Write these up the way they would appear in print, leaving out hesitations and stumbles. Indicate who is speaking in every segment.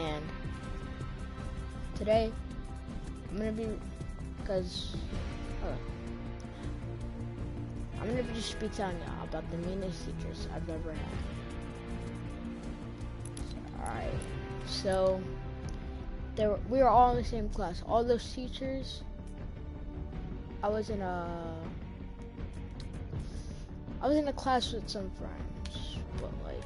Speaker 1: And today I'm gonna be, I'm gonna just be telling y'all about the meanest teachers I've ever had. Alright, so we were all in the same class. All those teachers. I was in a class with some friends, but like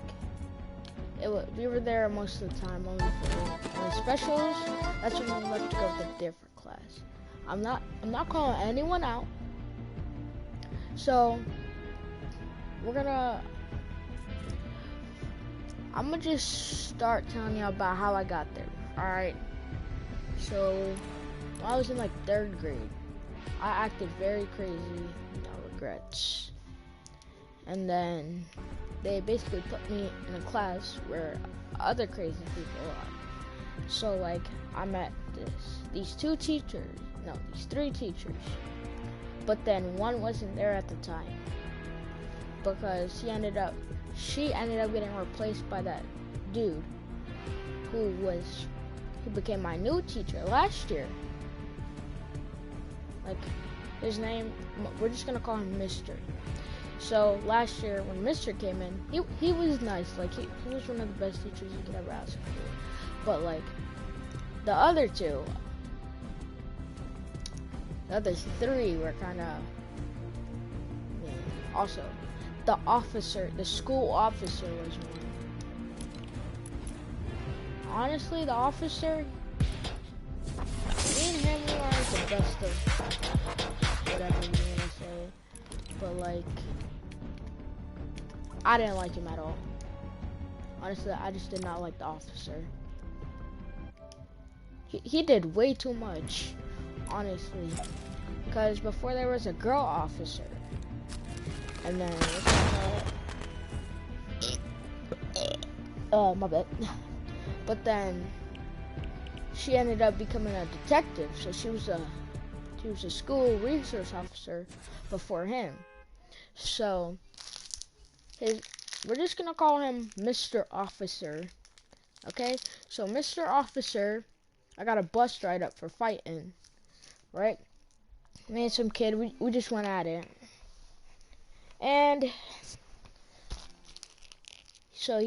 Speaker 1: we were there most of the time only for specials. That's when we left to go to a different class. I'm not calling anyone out. So I'm gonna just start telling you about how I got there. Alright. So when I was in like 3rd grade, I acted very crazy, no regrets. And then they basically put me in a class where other crazy people are. So like I met these 3 teachers. But then one wasn't there at the time because she ended up getting replaced by that dude who became my new teacher last year. Like his name, we're just gonna call him Mr. So last year when Mr. came in, he was nice. Like he was one of the best teachers you could ever ask for. But like the other 3 were kind of mean. Also, the school officer was mean. Honestly, the officer, me and him aren't the best of whatever you want to say. But like, I didn't like him at all. Honestly, I just did not like the officer. He did way too much, honestly. Because before there was a girl officer. And then, my bad. But then, she ended up becoming a detective. So she was a school resource officer before him. So, we're just gonna call him Mr. Officer. Okay? So, Mr. Officer, I got a bus ride up for fighting. Right? Me and some kid, we just went at it. And so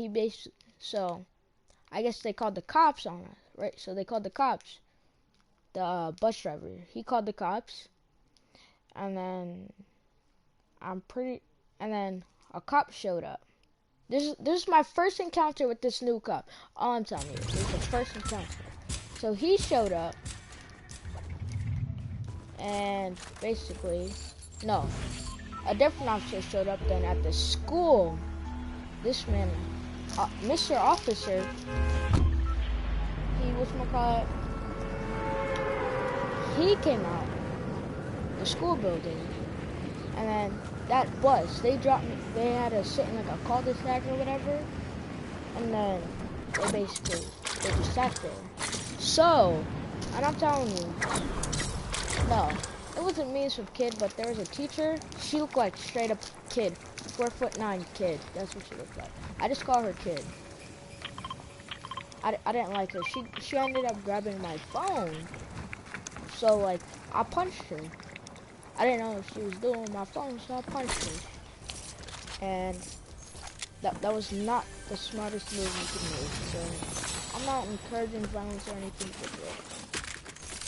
Speaker 1: I guess they called the cops on us, right? So they called the cops. The bus driver, he called the cops. And then a cop showed up. This is my first encounter with this new cop. All I'm telling you, this is the first encounter. So he showed up. And basically, no, a different officer showed up. Then at the school, this man, Mr. Officer, he came out the school building, and then that bus, they dropped me. They had to sit in like a cul-de-sac or whatever, and then they just sat there. So, and I'm telling you. No, it wasn't me as a kid, but there was a teacher. She looked like straight up kid, 4'9" kid. That's what she looked like. I just call her kid. I didn't like her. She ended up grabbing my phone. So like I punched her. I didn't know what she was doing with my phone, so I punched her. And that was not the smartest move you could make. So I'm not encouraging violence or anything, but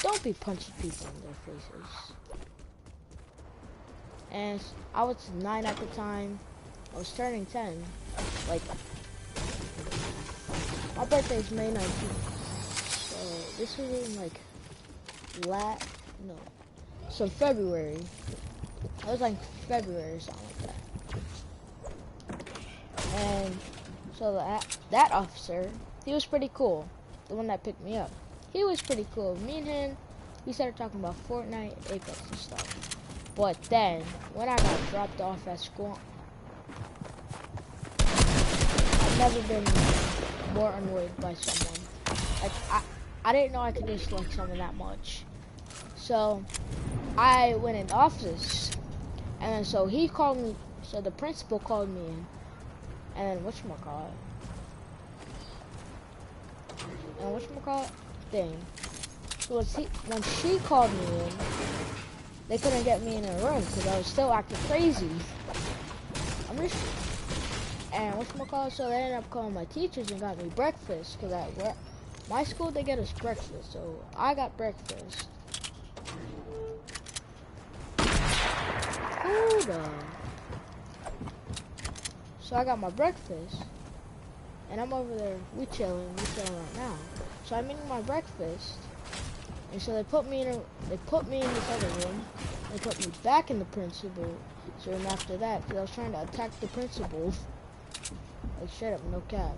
Speaker 1: don't be punching people in their faces. And I was 9 at the time. I was turning 10. Like, my birthday is May 19th. So this was in like February. I was like February or something like that. And so that officer, he was pretty cool. The one that picked me up. He was pretty cool. Me and him, we started talking about Fortnite, Apex, and stuff. But then, when I got dropped off at school, I've never been more annoyed by someone. Like, I didn't know I could dislike someone that much. So, I went in the office, and then so he called me, so the principal called me in, and then whatchamacallit, and whatchamacallit thing. So when she called me in, they couldn't get me in a room because I was still acting crazy. And whatchamacallit, so they ended up calling my teachers and got me breakfast because at my school they get us breakfast, so I got breakfast. Hold on. So I got my breakfast, and I'm over there, we chilling right now. So I'm eating my breakfast, and so they put me in this other room. They put me back in the principal's room after that, because I was trying to attack the principal. Like, straight up, no cap.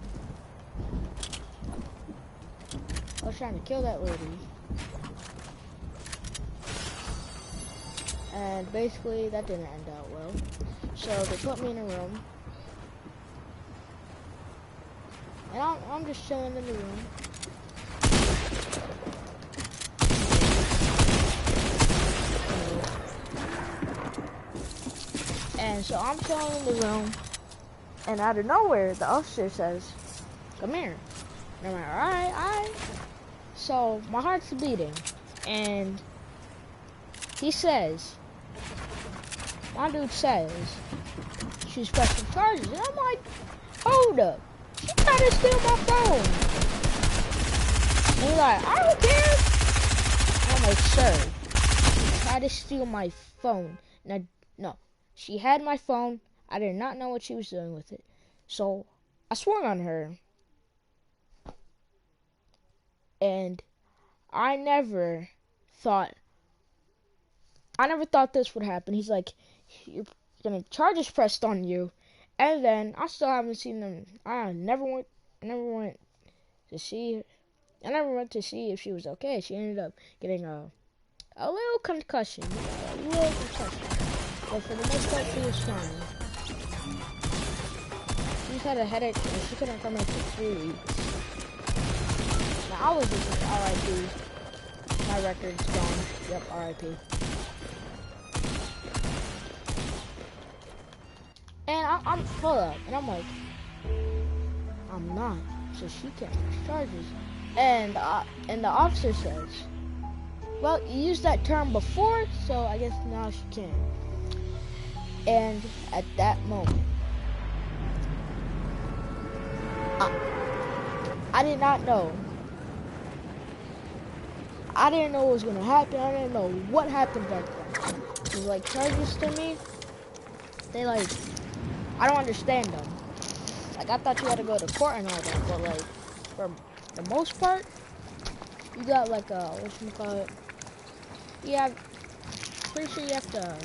Speaker 1: I was trying to kill that lady. And basically, that didn't end out well. So they put me in a room. And I'm just chilling in the room. And so I'm chilling in the room. And out of nowhere, the officer says, "Come here." And I'm like, alright. So my heart's beating. And he says, my dude says, she's pressing charges. And I'm like, hold up. She tried to steal my phone. And he's like, I don't care. And I'm like, sir, she tried to steal my phone. No, she had my phone. I did not know what she was doing with it. So I swung on her. And I never thought this would happen. He's like, you're gonna charges pressed on you. And then I still haven't seen them. I never went to see if she was okay. She ended up getting a little concussion. But for the most part, she was fine. She just had a headache and she couldn't come in for 3 weeks. Now I was just like, R.I.P. My record's gone. Yep, R.I.P. And I'm full up, and I'm like, I'm not, so she can't press charges. And the officer says, well, you used that term before, so I guess now she can. And at that moment, I did not know. I didn't know what was gonna happen. I didn't know what happened back then. It was like charges to me. They like, I don't understand them. Like, I thought you had to go to court and all that, but like, for the most part, you got like a, whatchamacallit? Yeah, pretty sure you have to,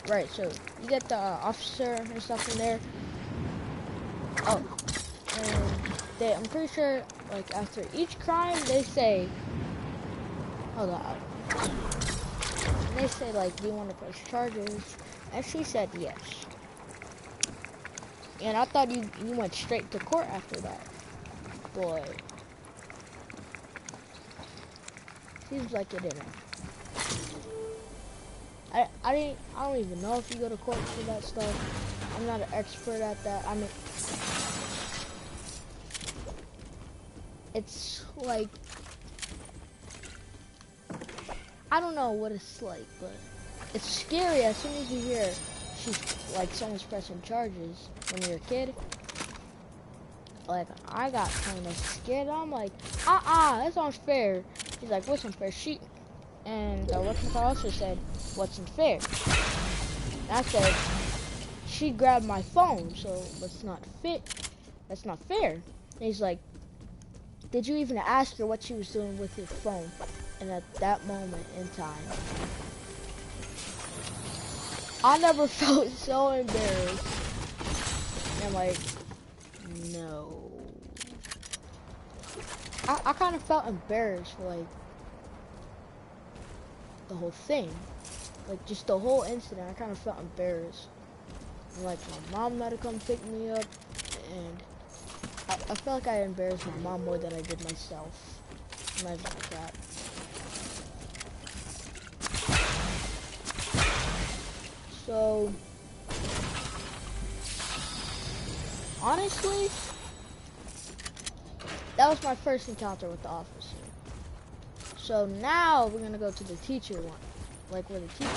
Speaker 1: right, so you get the officer and stuff in there. Oh, and I'm pretty sure, like, after each crime, they say, hold on. And they say, like, do you want to press charges? And she said yes. And I thought you went straight to court after that. But seems like it didn't. I don't even know if you go to court for that stuff. I'm not an expert at that. I mean, it's like, I don't know what it's like, but it's scary as soon as you hear someone's pressing charges when you're a kid. Like, I got kind of scared. I'm like, that's unfair. He's like, what's unfair? And the whatchamacallit also said, what's unfair? And I said, she grabbed my phone, so that's not fair. And he's like, did you even ask her what she was doing with your phone? And at that moment in time, I never felt so embarrassed. And I'm like, no. I kind of felt embarrassed for like the whole thing. Like just the whole incident, I kind of felt embarrassed. And, like my mom had to come pick me up, and I felt like I embarrassed my mom more than I did myself. Imagine like that. So, honestly, That was my first encounter with the officer. So now we're gonna go to the teacher one, like where the teachers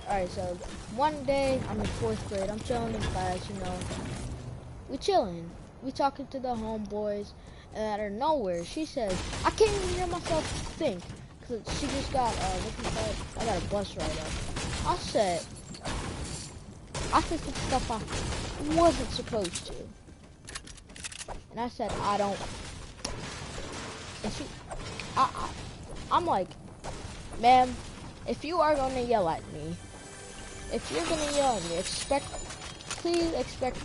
Speaker 1: are. Alright, so one day I'm in 4th grade. I'm chilling in class, you know. We chilling. We talking to the homeboys, and out of nowhere, she says, I can't even hear myself think. Cause she just got, I got a bus ride up. I said some stuff I wasn't supposed to. And I said, I don't. And I'm like, ma'am, if you are gonna yell at me, if you're gonna yell at me, please expect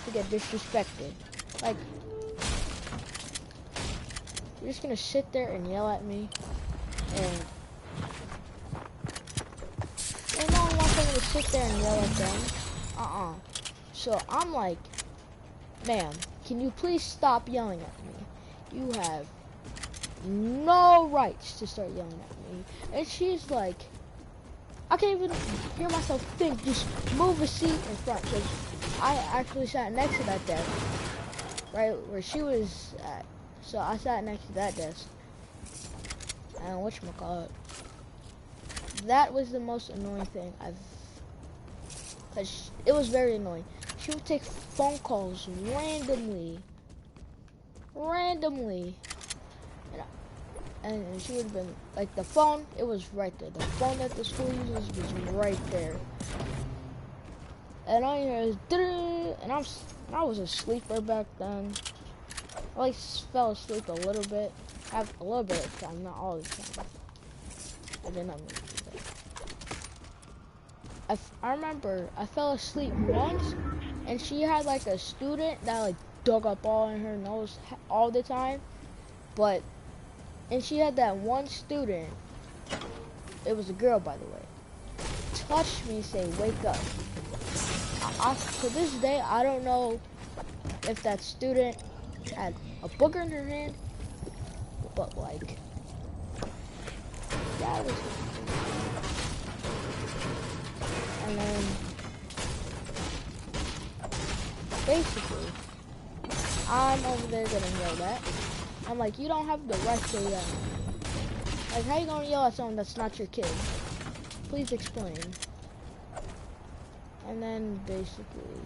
Speaker 1: to get disrespected. Like, you're just gonna sit there and yell at me, and you know I'm not gonna sit there and yell at them. So I'm like, ma'am, can you please stop yelling at me? You have no rights to start yelling at me. And she's like, I can't even hear myself think. Just move a seat in front. Because I actually sat next to that desk, right where she was at. So I sat next to that desk. And whatchamacallit, that was the most annoying thing because it was very annoying. She would take phone calls randomly. And she would have been, like, the phone, it was right there. The phone that the school uses was right there. And all you hear is, and I was a sleeper back then. I like fell asleep a little bit. A little bit of the time, not all the time. I did not mean to do that. I remember I fell asleep once, and she had like a student that like dug up all in her nose all the time. And she had that one student, it was a girl by the way, touch me, say wake up. To this day, I don't know if that student had a booger in her hand, but like, that was, and then, basically, I'm over there getting yelled at. I'm like, you don't have the right to yell. Like, how you gonna yell at someone that's not your kid? Please explain. And then, basically,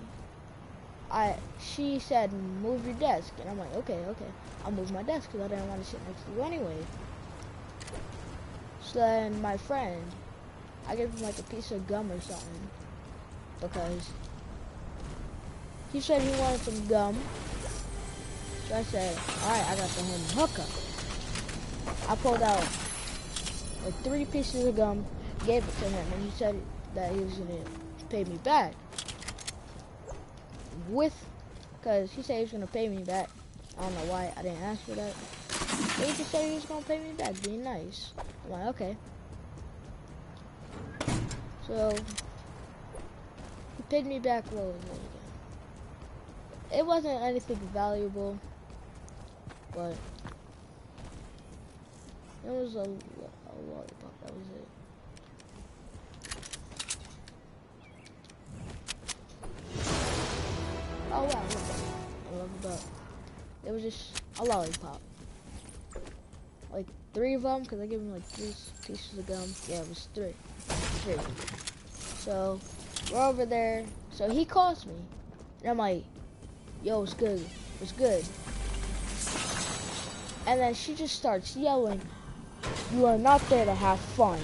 Speaker 1: she said, move your desk. And I'm like, okay. I'll move my desk because I didn't want to sit next to you anyway. So then my friend, I gave him like a piece of gum or something because he said he wanted some gum. So I said, alright, I got the home hookup. I pulled out like 3 pieces of gum, gave it to him, and he said that he was gonna pay me back. Because he said he was gonna pay me back. I don't know why I didn't ask for that. But he just said he was gonna pay me back, being nice. I'm like, okay. So he paid me back, what was it again? It wasn't anything valuable, but it was a lollipop, that was it. Oh wow, I love that. It was just a lollipop. Like 3 of them, because I gave him like 3 pieces of gum. Yeah, it was 3. So, we're over there. So he calls me. And I'm like, yo, what's good? What's good? And then she just starts yelling, you are not there to have fun.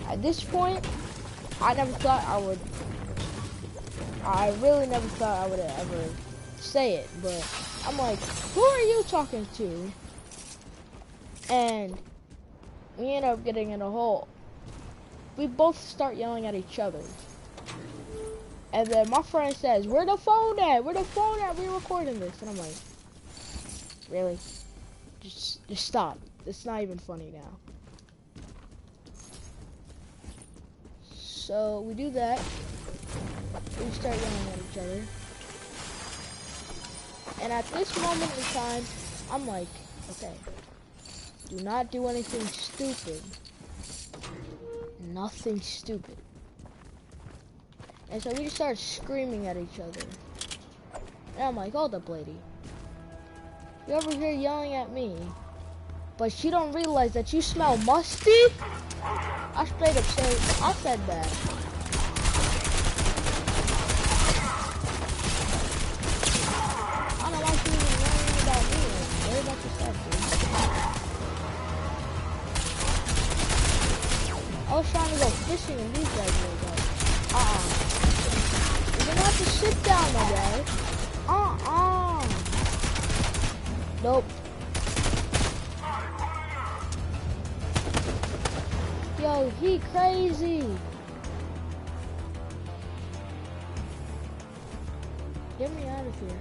Speaker 1: At this point, I really never thought I would ever say it, but I'm like, who are you talking to? And we end up getting in a hole. We both start yelling at each other. And then my friend says, where the phone at? Where the phone at? We're recording this. And I'm like, really? Just stop. It's not even funny now. So we do that. We start yelling at each other. And at this moment in time, I'm like, okay, do not do anything stupid. Nothing stupid. And so we just started screaming at each other. And I'm like, hold up, lady. You over here yelling at me, but she don't realize that you smell musty? I straight up I said that. I don't know why she even yelling about me. Worry about yourself, dude. I was trying to go fishing and these guys were like, you're gonna have to sit down, my guy. Nope. Yo, he crazy. Get me out of here.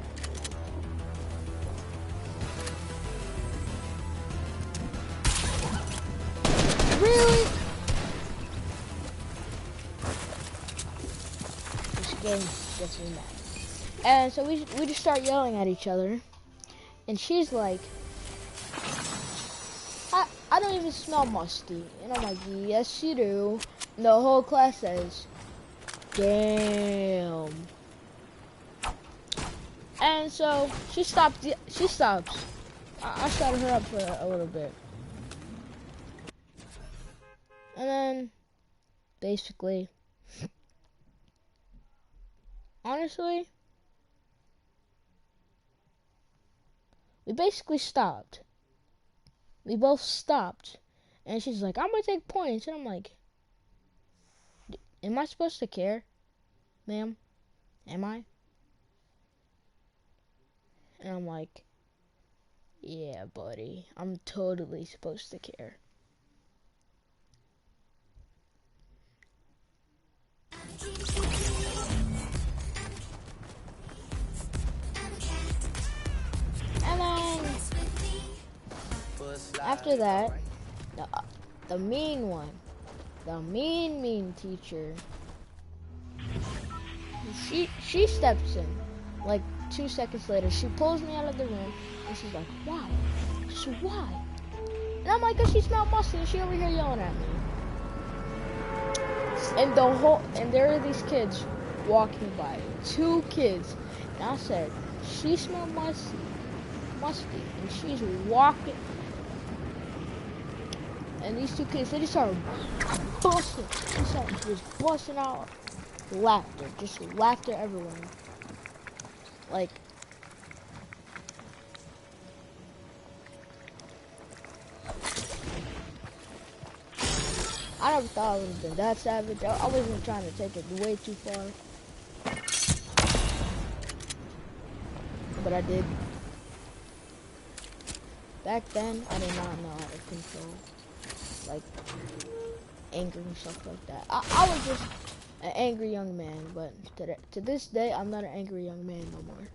Speaker 1: Really? This game gets me mad. And so we just start yelling at each other. And she's like, I don't even smell musty. And I'm like, yes you do. And the whole class says, damn. And so she stops. I shut her up for a little bit. And then, basically, honestly, we basically stopped. We both stopped. And she's like, I'm gonna take points. And I'm like, am I supposed to care, ma'am? Am I? And I'm like, yeah, buddy, I'm totally supposed to care. And then, after that, the mean one, the mean teacher, she steps in. Like 2 seconds later, she pulls me out of the room, and she's like, why? Just why? And I'm like, 'cause she smelled musty, and she over here yelling at me. And there are these kids walking by, 2 kids. And I said, she smelled musty, and she's walking. And these 2 kids, they just started busting. They started just busting out laughter, just laughter everywhere. Like, I never thought I would have been that savage. I wasn't trying to take it way too far. But I did. Back then, I did not know how to control, like, anger and stuff like that. I was just an angry young man, but to this day, I'm not an angry young man no more.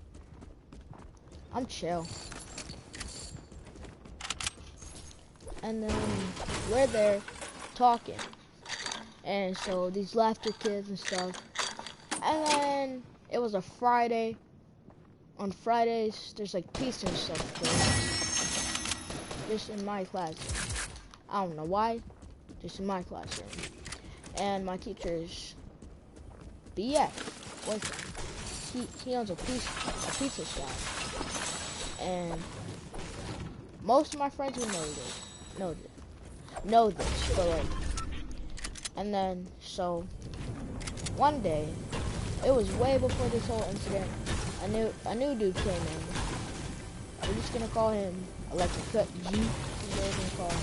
Speaker 1: I'm chill. And then we're there talking, and so these laughter kids and stuff. And then it was a Friday. On Fridays, there's like pizza and stuff there. Just in my classroom. I don't know why. Just in my classroom. And my teacher's BF boyfriend. He owns a pizza shop. And most of my friends who know this, but like, and then so one day, it was way before this whole incident. A new dude came in. We're just gonna call him Electric Cut G. Is what we're gonna call him.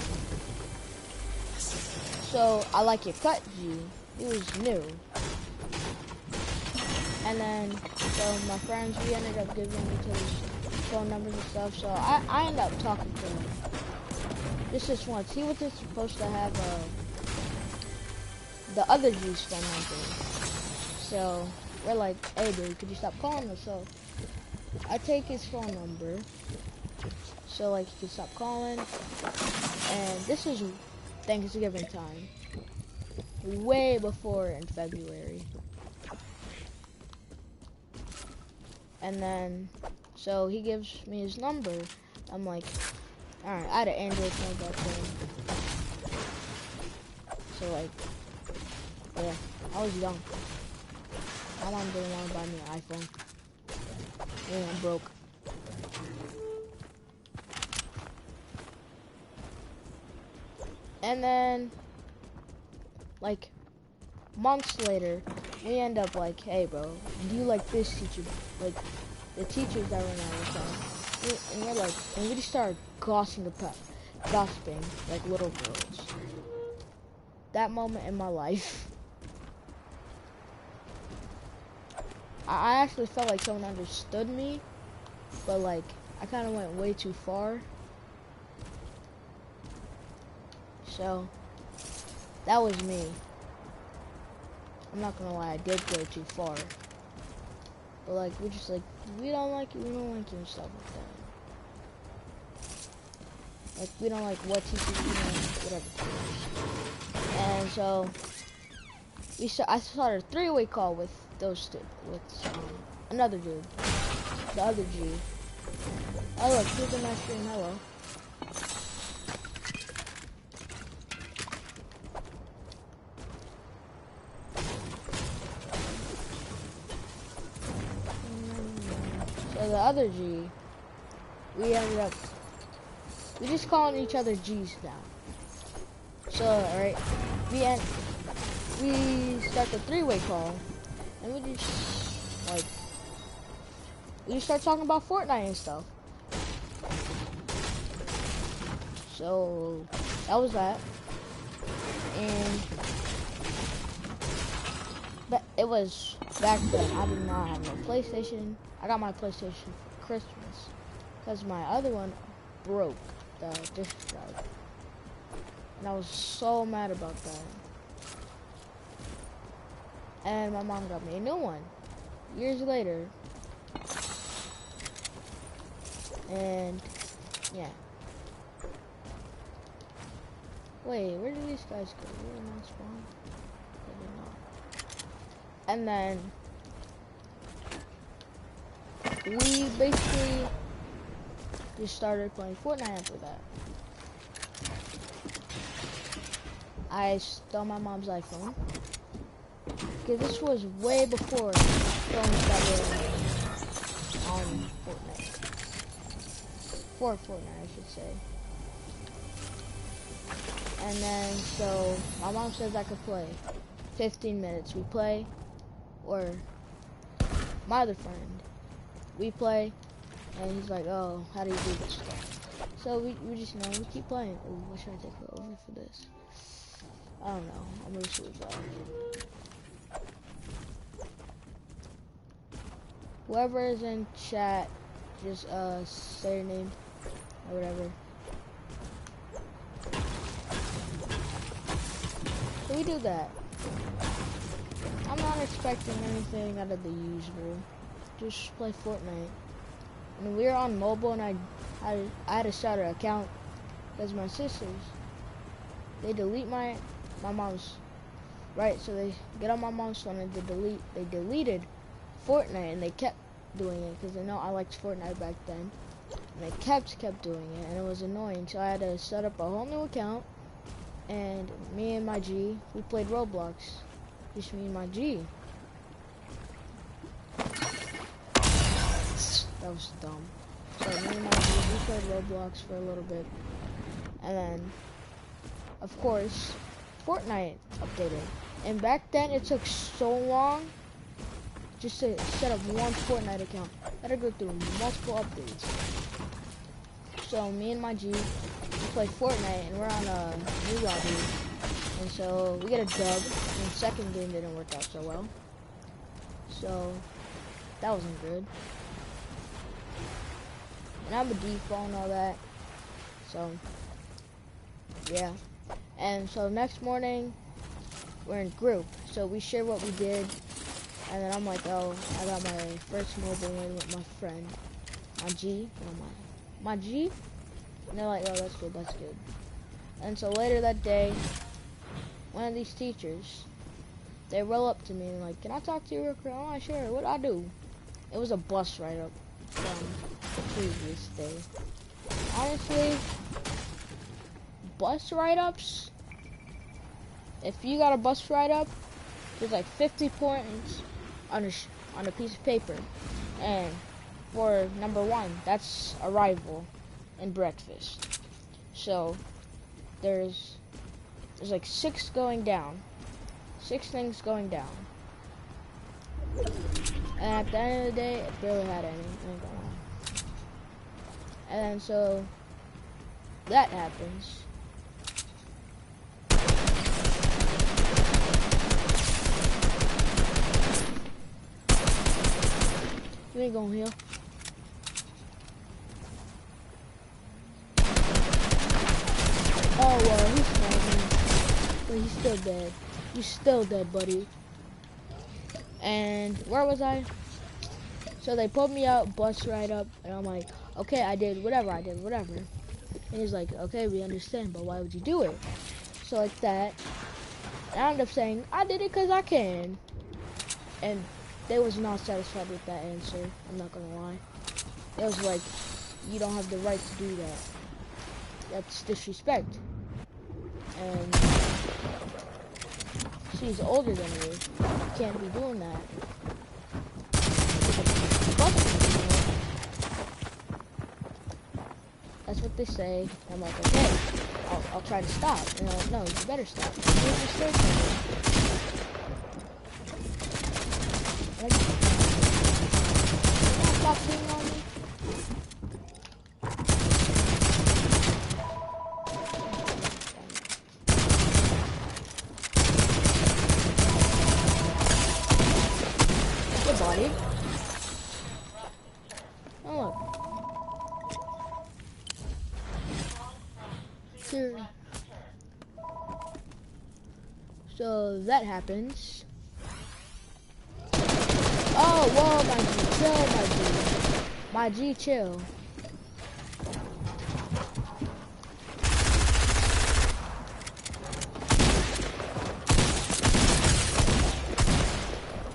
Speaker 1: So I like your cut, G. He was new. And then, so my friends, we ended up giving each other's phone numbers and stuff. So I ended up talking to him. Just once. He wasn't supposed to have the other G's phone number. So we're like, hey dude, could you stop calling us? So I take his phone number. So like, he could stop calling. And this is Thanksgiving time. Way before in February. And then, so he gives me his number. I'm like, alright, I had an Android phone back then. So like, yeah, I was young. My mom didn't want to buy me an iPhone. Yeah, I'm broke. And then, like, months later, we end up like, hey bro, do you like this teacher? Like, the teachers that were in our class. And we're like, and we just started gossiping like little girls. That moment in my life, I actually felt like someone understood me, but like, I kind of went way too far. So, that was me. I'm not gonna lie, I did go too far. But like, we're just like, we don't like you and stuff like that. Like, we don't like what teachers you know, whatever. And so, I started a 3-way call with another dude, the other G. Oh look, here's a nice stream, hello. So the other G, we just calling each other G's now. So, alright, we start the 3-way call, and we just start talking about Fortnite and stuff. So, that was that. And, but it was back then, I did not have no PlayStation. I got my PlayStation for Christmas, because my other one broke, the disk drive. And I was so mad about that. And my mom got me a new one, years later. And, yeah. Wait, where did these guys go? They did not spawn? They did not. And then, we basically just started playing Fortnite after that. I stole my mom's iPhone. Because this was way before phones that were on Fortnite. For Fortnite, I should say. And then, so, my mom says I could play 15 minutes. We play, or my other friend, we play, and he's like, oh, how do you do this stuff? So we just, we keep playing. Oh, what should I take over for this? I don't know. I'm gonna switch off. Whoever is in chat, just say your name or whatever. So we do that. I'm not expecting anything out of the usual. Just play Fortnite. And we were on mobile, and I had to start an account because my sisters, they delete my mom's, right? So they get on my mom's phone and they deleted Fortnite, and they kept doing it because they know I liked Fortnite back then. And they kept doing it, and it was annoying. So I had to set up a whole new account, and me and my G, we played Roblox. Just me and my G. That was dumb. So me and my G, we played Roblox for a little bit, and then, of course, Fortnite updated. And back then, it took so long just to set up one Fortnite account. I had to go through multiple updates. So me and my G, we play Fortnite, and we're on a new lobby. And so we get a dub, and the second game didn't work out so well. So that wasn't good. And I'm a default and all that. So yeah. And so next morning, we're in group. So we share what we did. And then I'm like, oh, I got my first mobile win with my friend, my G, my G. And they're like, oh, that's good, that's good. And so later that day, one of these teachers, they roll up to me and like, can I talk to you real quick? I'm not sure, what'd I do? It was a bus write-up from the previous day. Honestly, bus write-ups, if you got a bus write-up, there's like 50 points on a piece of paper. And for number 1, that's arrival and breakfast. So there's There's like 6 going down. 6 things going down. And at the end of the day, it barely had anything going on. And then so that happens. You ain't gonna heal. Oh well, he's fine. But he's still dead. He's still dead, buddy. And where was I? So they pulled me out, bus right up, and I'm like, okay, I did whatever. And he's like, okay, we understand, but why would you do it? So like that. And I ended up saying, I did it because I can. And they was not satisfied with that answer. I'm not gonna lie. It was like, you don't have the right to do that. That's disrespect. And she's older than you. You can't be doing that. That's what they say. I'm like, okay, I'll try to stop. And they're like, no, you better stop. Stop being on me. Good body. Oh look. Here. So that happens. Oh, whoa, my G, chill.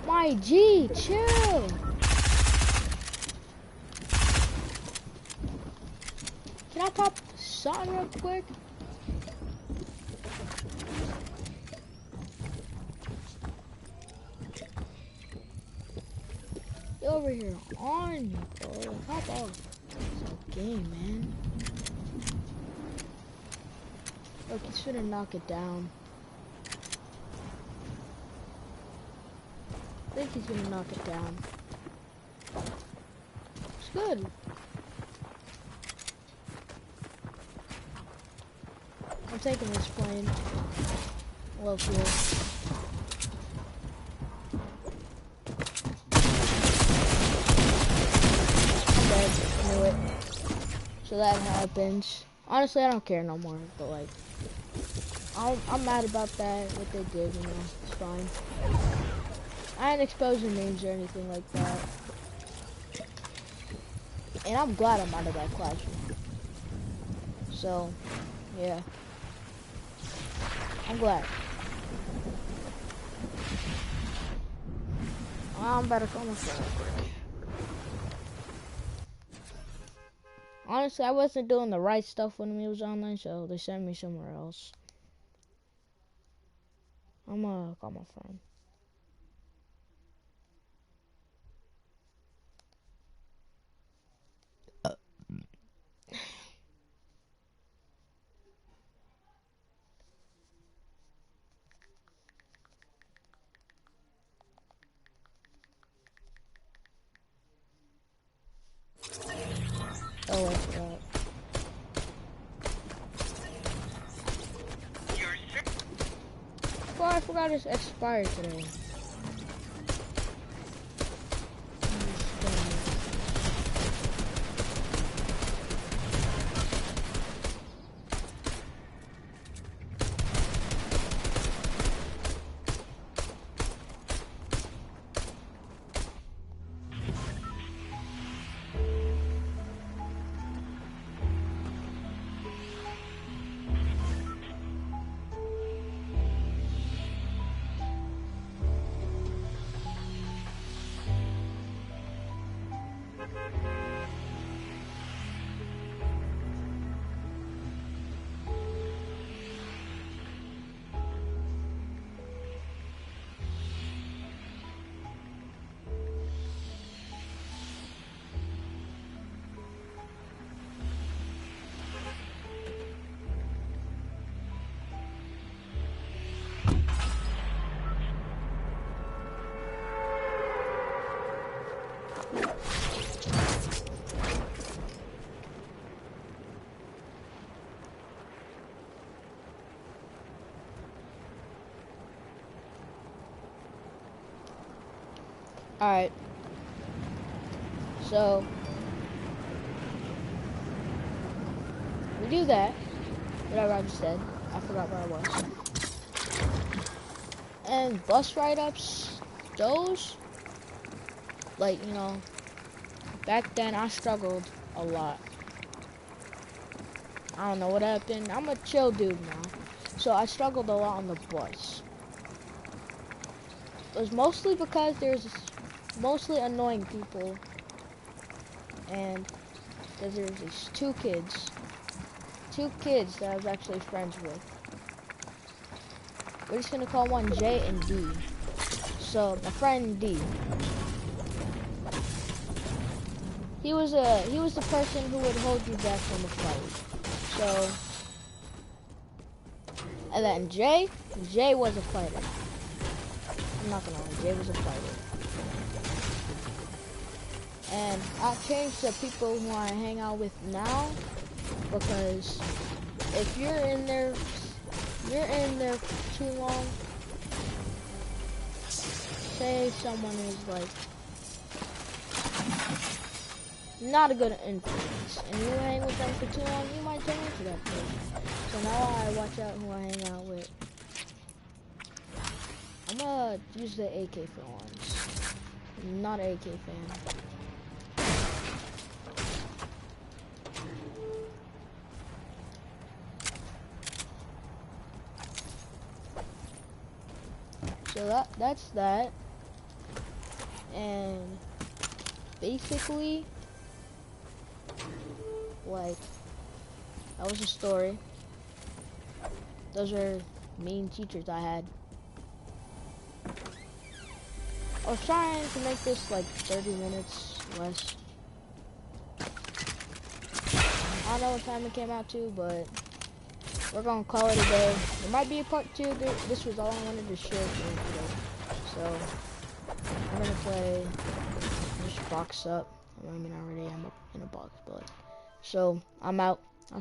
Speaker 1: My G, chill. Can I pop something real quick? Over here on me, bro. Hop off. It's a game, man. Look, he's finna knock it down. I think he's gonna knock it down. It's good. I'm taking this plane. Low fuel. So that happens. Honestly, I don't care no more, but like, I'm mad about that, what they did, you know, it's fine. I ain't exposing names or anything like that. And I'm glad I'm out of that classroom. So, yeah. I'm glad. I'm better call my phone real quick. Honestly, I wasn't doing the right stuff when we was online, so they sent me somewhere else. I'm gonna call my friend. Oh, I forgot. Well, I forgot it's expired today. Alright. So we do that. Whatever I just said. I forgot where I was. And bus write-ups, those, like, you know, back then I struggled a lot. I don't know what happened. I'm a chill dude now. So I struggled a lot on the bus. It was mostly because there's mostly annoying people. And because there's these two kids that I was actually friends with. We're just gonna call one J and D. So my friend D, he was the person who would hold you back from the fight. So, and then J was a fighter. I'm not gonna lie, J was a fighter. And I changed the people who I hang out with now, because if you're in there for too long, say someone is like not a good influence, and you hang with them for too long, you might turn into that person. So now I watch out who I hang out with. I'm gonna use the AK for once. I'm not an AK fan. So that's that. And basically, like, that was a story. Those are mean teachers I had. I was trying to make this like 30 minutes less. I don't know what time it came out to, but we're gonna call it a day. There might be a part 2. This was all I wanted to share with you today. So I'm gonna play this box up. I mean, I already am up in a box, but so I'm out. I'll see you.